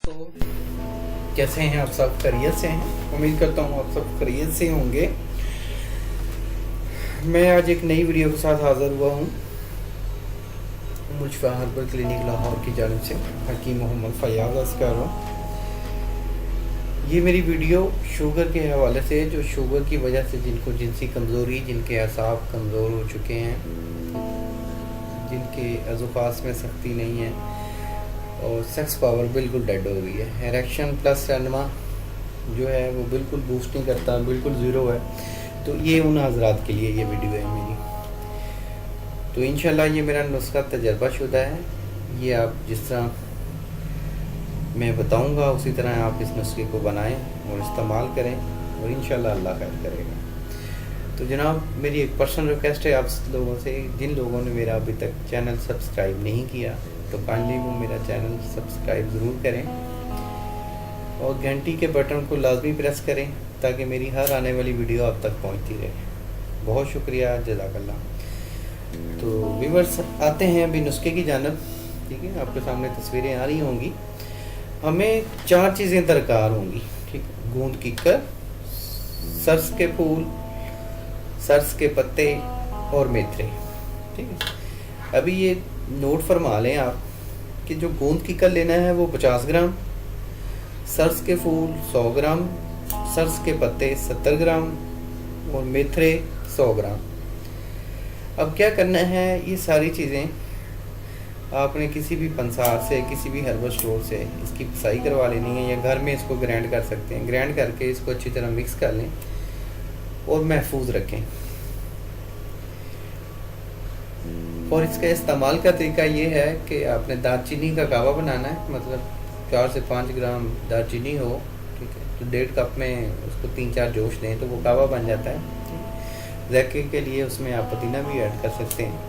दोस्तों, कैसे हैं आप सब? खैरियत से हैं? उम्मीद करता हूँ आप सब खैरियत से होंगे। मैं आज एक नई वीडियो के साथ हाज़िर हुआ हूँ मुजफ़ा हर्बल क्लिनिक लाहौर की जानिब से। हकीम मोहम्मद फ़याज़ अर्ज़ कर रहा हूँ। ये मेरी वीडियो शुगर के हवाले से, जो शुगर की वजह से जिनको जिनसी कमज़ोरी, जिनके असाब कमज़ोर हो चुके हैं, जिनके अज़ुफ़ास में सख्ती नहीं है और सेक्स पावर बिल्कुल डेड हो गई है, इरेक्शन प्लस एनमा जो है वो बिल्कुल बूस्ट नहीं करता, बिल्कुल ज़ीरो है, तो ये उन हज़रात के लिए ये वीडियो है मेरी। तो इंशाल्लाह ये मेरा नुस्खा तजर्बा शुदा है। ये आप जिस तरह मैं बताऊंगा उसी तरह आप इस नुस्खे को बनाएं और इस्तेमाल करें और इंशाल्लाह अल्लाह खैर करेगा। तो जनाब, मेरी एक पर्सनल रिक्वेस्ट है आप लोगों से, जिन लोगों ने मेरा अभी तक चैनल सब्सक्राइब नहीं किया तो काइंडली वो मेरा चैनल सब्सक्राइब ज़रूर करें और घंटी के बटन को लाजमी प्रेस करें ताकि मेरी हर आने वाली वीडियो आप तक पहुंचती रहे। बहुत शुक्रिया, जज़ाकल्लाह। तो व्यूअर्स, आते हैं अभी नुस्खे की जानब। ठीक है, आपके सामने तस्वीरें आ रही होंगी। हमें 4 चीज़ें दरकार होंगी। ठीक है, गूंद कीकर, सरस के फूल, सरस के पत्ते और मेथरे। ठीक है, अभी ये नोट फरमा लें आप कि जो गूंद कीकर लेना है वो 50 ग्राम, सरस के फूल 100 ग्राम, सरस के पत्ते 70 ग्राम और मेथरे 100 ग्राम। अब क्या करना है, ये सारी चीज़ें आपने किसी भी पंसार से, किसी भी हर्बल स्टोर से इसकी पिसाई करवा लेनी है या घर में इसको ग्राइंड कर सकते हैं। ग्राइंड करके इसको अच्छी तरह मिक्स कर लें और महफूज रखें। और इसका इस्तेमाल का तरीका ये है कि आपने दालचीनी का कावा बनाना है, मतलब 4 से 5 ग्राम दालचीनी हो। ठीक है, तो 1.5 कप में उसको 3-4 जोश दें तो वो कावा बन जाता है। ज़ायके के लिए उसमें आप पुदीना भी ऐड कर सकते हैं।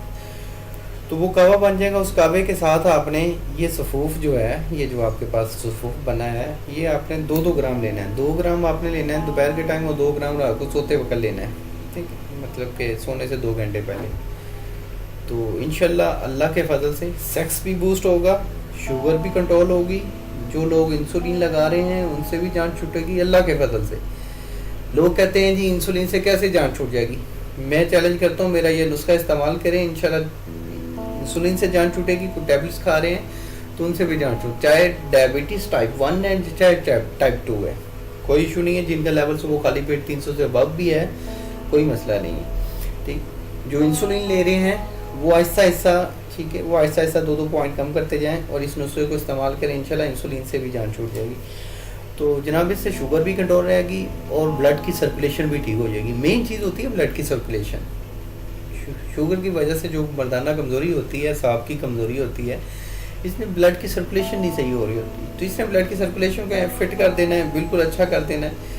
तो वो कावा बन जाएगा। उस कावे के साथ आपने ये सफ़ूफ जो है, ये जो आपके पास सफ़ूफ बना है, ये आपने 2-2 ग्राम लेना है। 2 ग्राम आपने लेना है दोपहर के टाइम और 2 ग्राम रात को सोते वक्त लेना है। ठीक है, मतलब कि सोने से 2 घंटे पहले। तो इंशाल्लाह अल्लाह के फजल से सेक्स भी बूस्ट होगा, शुगर भी कंट्रोल होगी। जो लोग इंसुलिन लगा रहे हैं उनसे भी जान छूटेगी अल्लाह के फजल से। लोग कहते हैं जी इंसुलिन से कैसे जान छूट जाएगी। मैं चैलेंज करता हूँ, मेरा ये नुस्खा इस्तेमाल करें, इंशाल्लाह इंसुलिन से जान छूटेगी। कुछ टैबलेट्स खा रहे हैं तो उनसे भी जान छूट, चाहे डायबिटीज़ टाइप 1 है चाहे टाइप 2 है, कोई इशू नहीं है। जिनका लेवल से वो खाली पेट 300 से अबव भी है, कोई मसला नहीं है। ठीक, जो इंसुलिन ले रहे हैं वो आहिस्ता आहिस्ता, ठीक है, वो आहिस्ता आहिस्ता 2-2 पॉइंट कम करते जाएं और इस नुस्खे को इस्तेमाल करें, इंशाल्लाह इंसुलिन से भी जान छूट जाएगी। तो जनाब, इससे शुगर भी कंट्रोल रहेगी और ब्लड की सर्कुलेशन भी ठीक हो जाएगी। मेन चीज़ होती है ब्लड की सर्कुलेशन। शुगर की वजह से जो मर्दाना कमज़ोरी होती है, सांप की कमज़ोरी होती है, इसमें ब्लड की सर्कुलेशन नहीं सही हो रही होती। तो इसमें ब्लड की सर्कुलेशन को फिट कर देना है, बिल्कुल अच्छा कर देना है।